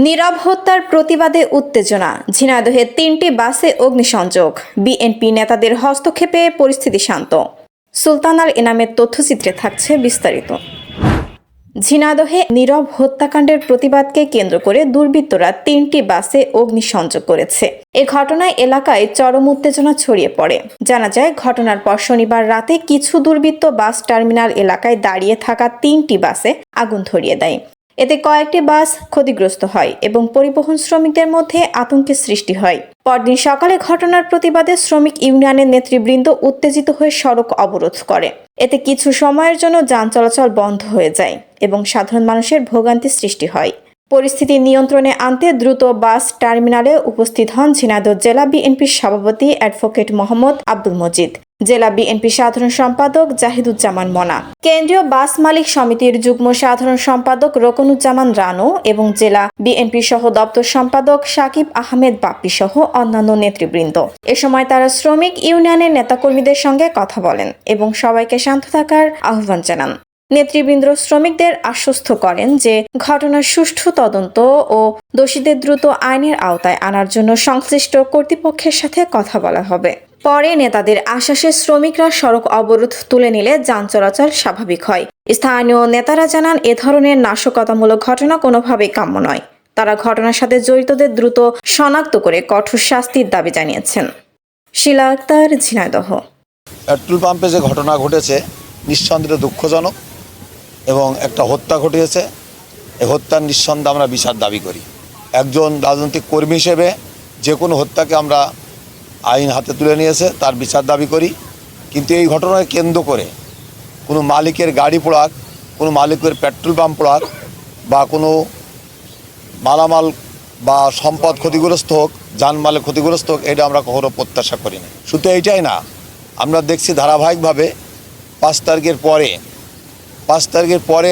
নীরব হত্যার প্রতিবাদে উত্তেজনা। ঝিনাইদহে ৩টি বাসে অগ্নিসংযোগ। বিএনপি নেতাদের হস্তক্ষেপে পরিস্থিতি শান্ত। সুলতান আল এনামের তথ্যচিত্রে থাকছে বিস্তারিত। ঝিনাইদহে নীরব হত্যাকাণ্ডের প্রতিবাদকে কেন্দ্র করে দুর্বৃত্তরা ৩টি বাসে অগ্নিসংযোগ করেছে। এ ঘটনায় এলাকায় চরম উত্তেজনা ছড়িয়ে পড়ে। জানা যায়, ঘটনার পর শনিবার রাতে কিছু দুর্বৃত্ত বাস টার্মিনাল এলাকায় দাঁড়িয়ে থাকা ৩টি বাসে আগুন ধরিয়ে দেয়। এতে কয়েকটি বাস ক্ষতিগ্রস্ত হয় এবং পরিবহন শ্রমিকদের মধ্যে আতঙ্কের সৃষ্টি হয়। পরদিন সকালে ঘটনার প্রতিবাদে শ্রমিক ইউনিয়নের নেতৃবৃন্দ উত্তেজিত হয়ে সড়ক অবরোধ করে। এতে কিছু সময়ের জন্য যান চলাচল বন্ধ হয়ে যায় এবং সাধারণ মানুষের ভোগান্তি সৃষ্টি হয়। পরিস্থিতি নিয়ন্ত্রণে আনতে দ্রুত বাস টার্মিনালে উপস্থিত হন ঝিনাইদহ জেলা বিএনপির সভাপতি অ্যাডভোকেট মোহাম্মদ আব্দুল মজিদ, জেলা বিএনপি সাধারণ সম্পাদক জাহিদুজ্জামান মনা, কেন্দ্রীয় বাস মালিক সমিতির যুগ্ম সাধারণ সম্পাদক রকনুজ্জামান রানু এবং জেলা বিএনপি সহ দপ্তর সম্পাদক সাকিব আহমেদ বাপ্পি সহ অন্যান্য নেতৃবৃন্দ। এ সময় তারা শ্রমিক ইউনিয়নের নেতাকর্মীদের সঙ্গে কথা বলেন এবং সবাইকে শান্ত থাকার আহ্বান জানান। নেতৃবৃন্দ শ্রমিকদের আশ্বস্ত করেন যে ঘটনার সুষ্ঠু তদন্ত ও দোষীদের দ্রুত আইনের আওতায় আনার জন্য সংশ্লিষ্ট কর্তৃপক্ষের সাথে কথা বলা হবে। পরে নেতাদের আশ্বাসে শ্রমিকরা সড়ক অবরোধ তুলে নিলে যান চলাচল স্বাভাবিক হয়। স্থানীয় নেতারা জানান, এ ধরনের নাশকতামূলক ঘটনা কোনোভাবেই কাম্য নয়। তারা ঘটনার সাথে জড়িতদের দ্রুত শনাক্ত করে কঠোর শাস্তির দাবি জানিয়েছেন। শিলা আক্তার, ঝিনাইদহ। পেট্রোল পাম্পে যে ঘটনা ঘটেছে নিঃসন্দেহে দুঃখজনক এবং একটা হত্যা ঘটিয়েছে। এই হত্যার নিঃসন্দেহে আমরা বিচার দাবি করি। একজন রাজনৈতিক কর্মী হিসেবে যে কোনো হত্যাকে আমরা আইন হাতে তুলে নিয়েছে তার বিচার দাবি করি। কিন্তু এই ঘটনাকে কেন্দ্র করে কোনো মালিকের গাড়ি পোড়াক, কোনো মালিকের পেট্রোল পাম্প পোড়াক বা কোনো মালামাল বা সম্পদ ক্ষতিগ্রস্ত হোক, জানমালের ক্ষতিগ্রস্ত হোক, এটা আমরা কখনো প্রত্যাশা করি না। শুধু এইটাই না, আমরা দেখছি ধারাবাহিকভাবে 5 তারিখের পরে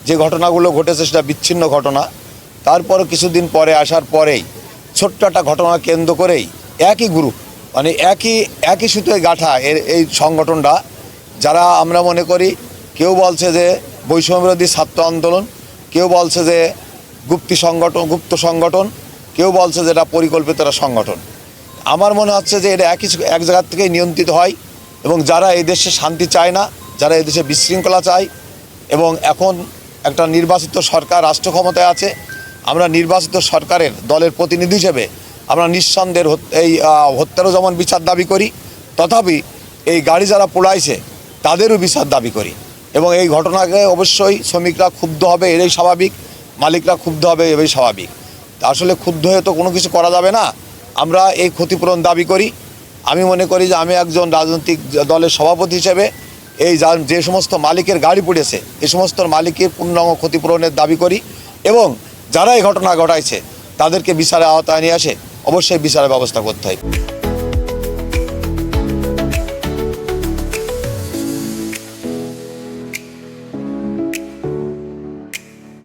যে ঘটনাগুলো ঘটেছে সেটা বিচ্ছিন্ন ঘটনা। তারপরও কিছুদিন পরে আসার পরেই ছোট্ট একটা ঘটনা কেন্দ্র করেই একই গ্রুপ, মানে একই সুতোয় গাঁথা এই সংগঠনটা, যারা আমরা মনে করি কেউ বলছে যে বৈষম্যবিরোধী ছাত্র আন্দোলন, কেউ বলছে যে গুপ্ত সংগঠন, কেউ বলছে যে এটা পরিকল্পিত একটা সংগঠন। আমার মনে হচ্ছে যে এটা এক জায়গা থেকেই নিয়ন্ত্রিত হয় এবং যারা এই দেশে শান্তি চায় না, যারা এই দেশে বিশৃঙ্খলা চায় এবং এখন একটা নির্বাচিত সরকার রাষ্ট্র ক্ষমতায় আছে, আমরা নির্বাচিত সরকারের দলের প্রতিনিধি হিসেবে আমরা নিঃসন্দেহের এই হত্যারও যেমন বিচার দাবি করি, তথাপি এই গাড়ি যারা পোড়াইছে তাদেরও বিচার দাবি করি। এবং এই ঘটনাকে অবশ্যই শ্রমিকরা ক্ষুব্ধ হবে, এটাই স্বাভাবিক, মালিকরা ক্ষুব্ধ হবে, এটাই স্বাভাবিক। আসলে ক্ষুব্ধ হয়ে তো কোনো কিছু করা যাবে না। আমরা এই ক্ষতিপূরণ দাবি করি। আমি মনে করি যে আমি একজন রাজনৈতিক দলের সভাপতি হিসেবে এই যে সমস্ত মালিকের গাড়ি পড়েছে এই সমস্ত মালিকের পূর্ণাঙ্গ ক্ষতিপূরণের দাবি করি এবং যারা এই ঘটনা ঘটাইছে তাদেরকে বিচারের আওতায় নিয়ে আসে অবশ্যই বিচারের ব্যবস্থা করতে হয়।